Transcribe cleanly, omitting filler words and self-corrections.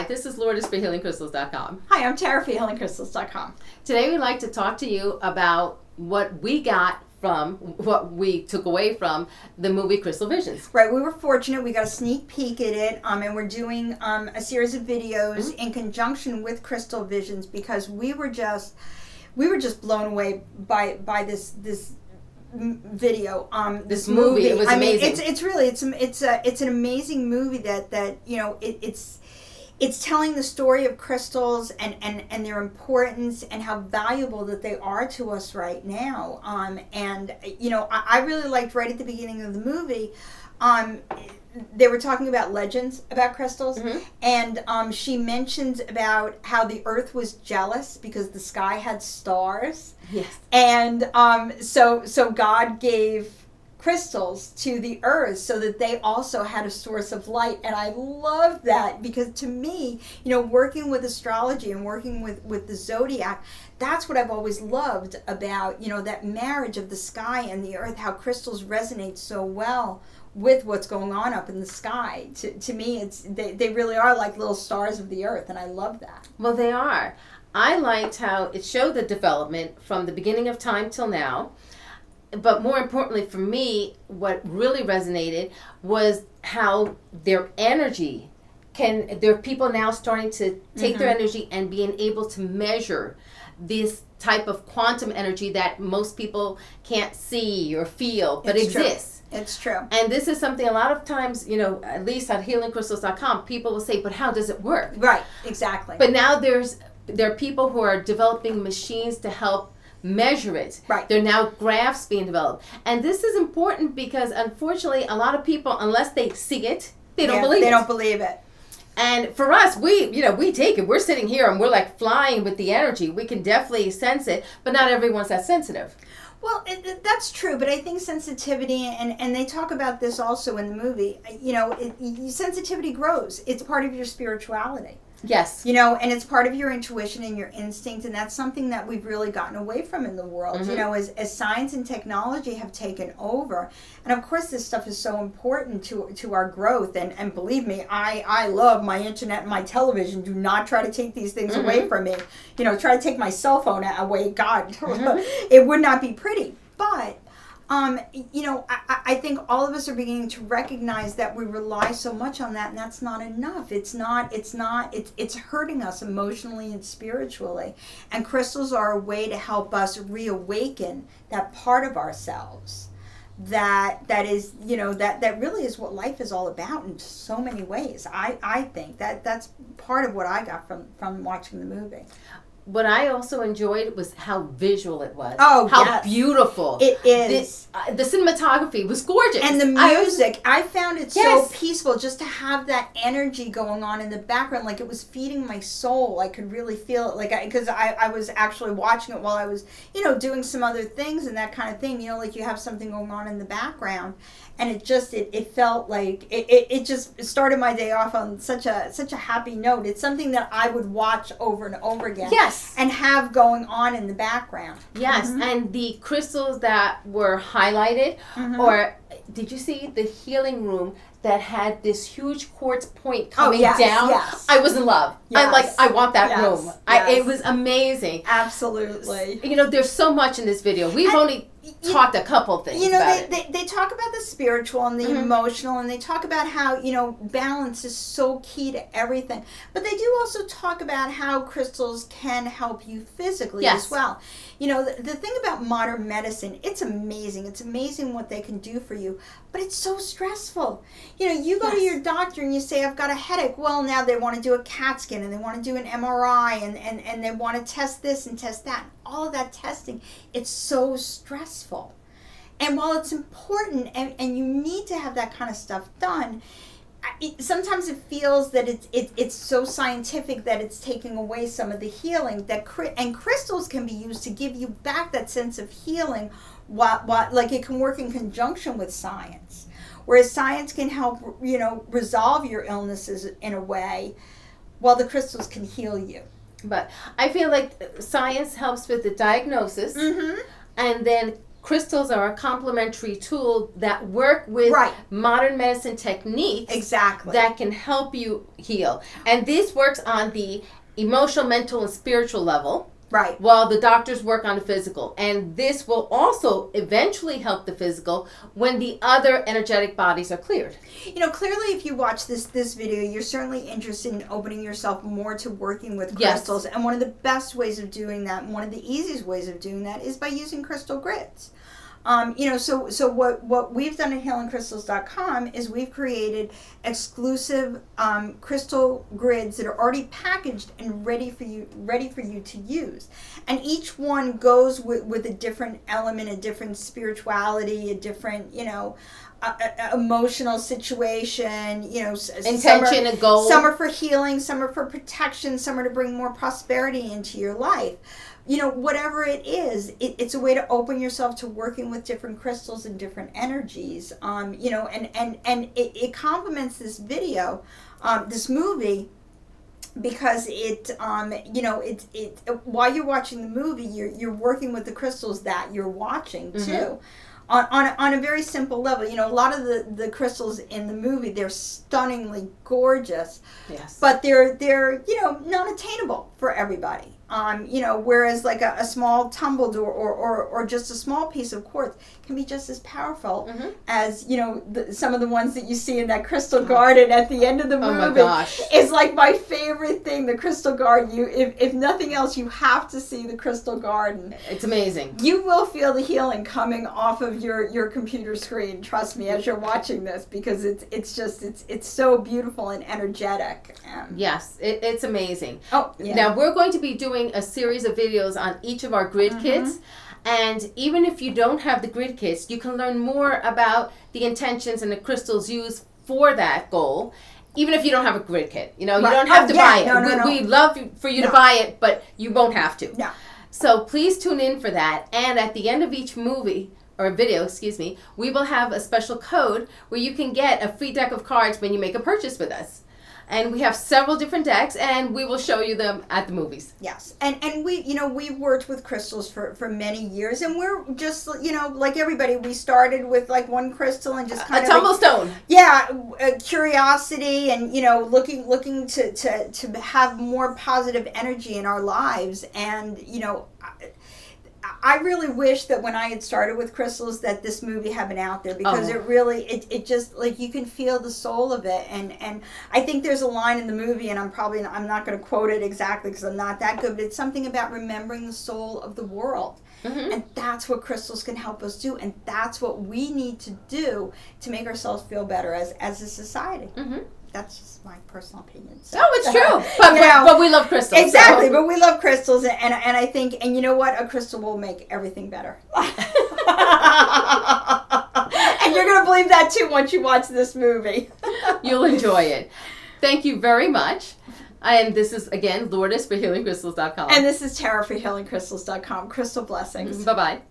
Hi, this is Lourdes for HealingCrystals.com. Hi, I'm Tara for HealingCrystals.com. Today we'd like to talk to you about what we got from, what we took away from the movie Crystal Visions. Right, we were fortunate. We got a sneak peek at it, and we're doing a series of videos in conjunction with Crystal Visions because we were just blown away by this video. This movie, it was amazing. It's an amazing movie that you know it's telling the story of crystals and their importance and how valuable that they are to us right now. And you know, I really liked right at the beginning of the movie. They were talking about legends about crystals, and she mentions about how the earth was jealous because the sky had stars. Yes. And so God gave crystals to the earth so that they also had a source of light. And I love that because to me, you know, working with astrology and working with the zodiac, that's what I've always loved about, you know, that marriage of the sky and the earth, how crystals resonate so well with what's going on up in the sky. To me, they really are like little stars of the earth, and I love that. Well, they are. I liked how it showed the development from the beginning of time till now. But more importantly for me, what really resonated was how their energy there are people now starting to take their energy and being able to measure this type of quantum energy that most people can't see or feel, but exists. It's true. And this is something a lot of times, you know, at least at HealingCrystals.com, people will say, but how does it work? Right, exactly. But now there are people who are developing machines to help measure it. Right. There are now graphs being developed. And this is important because unfortunately a lot of people, unless they see it, they don't believe it. They don't believe it. And for us, we take it. We're sitting here and we're like flying with the energy. We can definitely sense it, but not everyone's that sensitive. Well, that's true, but I think sensitivity, and they talk about this also in the movie, you know, sensitivity grows. It's part of your spirituality. Yes. You know, and it's part of your intuition and your instinct, and that's something that we've really gotten away from in the world, you know, as science and technology have taken over. And of course this stuff is so important to our growth, and believe me, I love my internet and my television. Do not try to take these things away from me. You know, try to take my cell phone away, God, it would not be pretty. But you know, I think all of us are beginning to recognize that we rely so much on that, and that's not enough. It's hurting us emotionally and spiritually. And crystals are a way to help us reawaken that part of ourselves that is, you know, that really is what life is all about in so many ways. I think that's part of what I got from watching the movie. What I also enjoyed was how visual it was. Oh, how beautiful it is. The cinematography was gorgeous, and the music. I found it so peaceful just to have that energy going on in the background, like it was feeding my soul. I could really feel it, like because I was actually watching it while I was, you know, doing some other things and that kind of thing. You know, like you have something going on in the background, and it felt like it just started my day off on such a happy note. It's something that I would watch over and over again. Yes. And have going on in the background. Yes, and the crystals that were highlighted, or did you see the healing room that had this huge quartz point coming down? Yes. I was in love. Yes. I'm like, I want that room. Yes. It was amazing. Absolutely. You know, there's so much in this video. We've only talked a couple things about it. They talk about the spiritual and the emotional, and they talk about how, you know, balance is so key to everything. But they do also talk about how crystals can help you physically as well. You know, the thing about modern medicine, it's amazing. It's amazing what they can do for you, but it's so stressful. You know, you go to your doctor and you say, I've got a headache. Well, now they want to do a CAT scan and they want to do an MRI and they want to test this and test that. All of that testing, it's so stressful. And while it's important and you need to have that kind of stuff done, sometimes it feels that it's so scientific that it's taking away some of the healing and crystals can be used to give you back that sense of healing. Like it can work in conjunction with science, whereas science can help, you know, resolve your illnesses in a way, while the crystals can heal you. But I feel like science helps with the diagnosis, and then crystals are a complementary tool that work with Right. modern medicine techniques Exactly. that can help you heal. And this works on the emotional, mental, and spiritual level. Right. While the doctors work on the physical. And this will also eventually help the physical when the other energetic bodies are cleared. You know, clearly if you watch this video, you're certainly interested in opening yourself more to working with crystals. Yes. And one of the best ways of doing that, and one of the easiest ways of doing that, is by using crystal grids. You know, so what we've done at healingcrystals.com is we've created exclusive crystal grids that are already packaged and ready for you to use. And each one goes with a different element, a different spirituality, a different, you know, emotional situation, you know, intention and goal. Some are for healing, some are for protection, some are to bring more prosperity into your life. You know, whatever it is, it's a way to open yourself to working with different crystals and different energies. You know, and it complements this video, this movie, because it you know, it while you're watching the movie, you're working with the crystals that you're watching too. Mm-hmm. On a very simple level. You know, a lot of the crystals in the movie, they're stunningly gorgeous. Yes. But they're you know, not attainable for everybody. You know, whereas like a small tumbled or just a small piece of quartz can be just as powerful mm-hmm. as, you know, some of the ones that you see in that crystal garden at the end of the movie. Oh my gosh. Is like my favorite thing, the crystal garden. If nothing else, you have to see the crystal garden. It's amazing. You will feel the healing coming off of your computer screen, trust me, as you're watching this, because it's so beautiful and energetic. Yes, it's amazing. Oh, yeah. Now we're going to be doing a series of videos on each of our grid mm-hmm. kits, and even if you don't have the grid kits, you can learn more about the intentions and the crystals used for that goal, even if you don't have a grid kit. You know, right. You don't have to buy it. No. We'd love for you to buy it, but you won't have to. No. So please tune in for that, and at the end of each movie, or video, excuse me, we will have a special code where you can get a free deck of cards when you make a purchase with us. And we have several different decks, and we will show you them at the movies. Yes, and we, you know, we've worked with crystals for many years, and we're just, you know, like everybody, we started with like one crystal and just kind of a tumblestone. Curiosity, and you know, looking to have more positive energy in our lives, and you know. I really wish that when I had started with crystals that this movie had been out there, because it really, it just, like, you can feel the soul of it. And I think there's a line in the movie, and I'm not going to quote it exactly because I'm not that good, but it's something about remembering the soul of the world. Mm-hmm. And that's what crystals can help us do, and that's what we need to do to make ourselves feel better as a society. Mm-hmm. That's just my personal opinion. So. Oh, it's true. But we love crystals. Exactly, so. But we love crystals, and I think, and you know what? A crystal will make everything better. And you're going to believe that too once you watch this movie. You'll enjoy it. Thank you very much. And this is, again, Lourdes for healingcrystals.com. And this is Tara for healingcrystals.com. Crystal blessings. Bye-bye.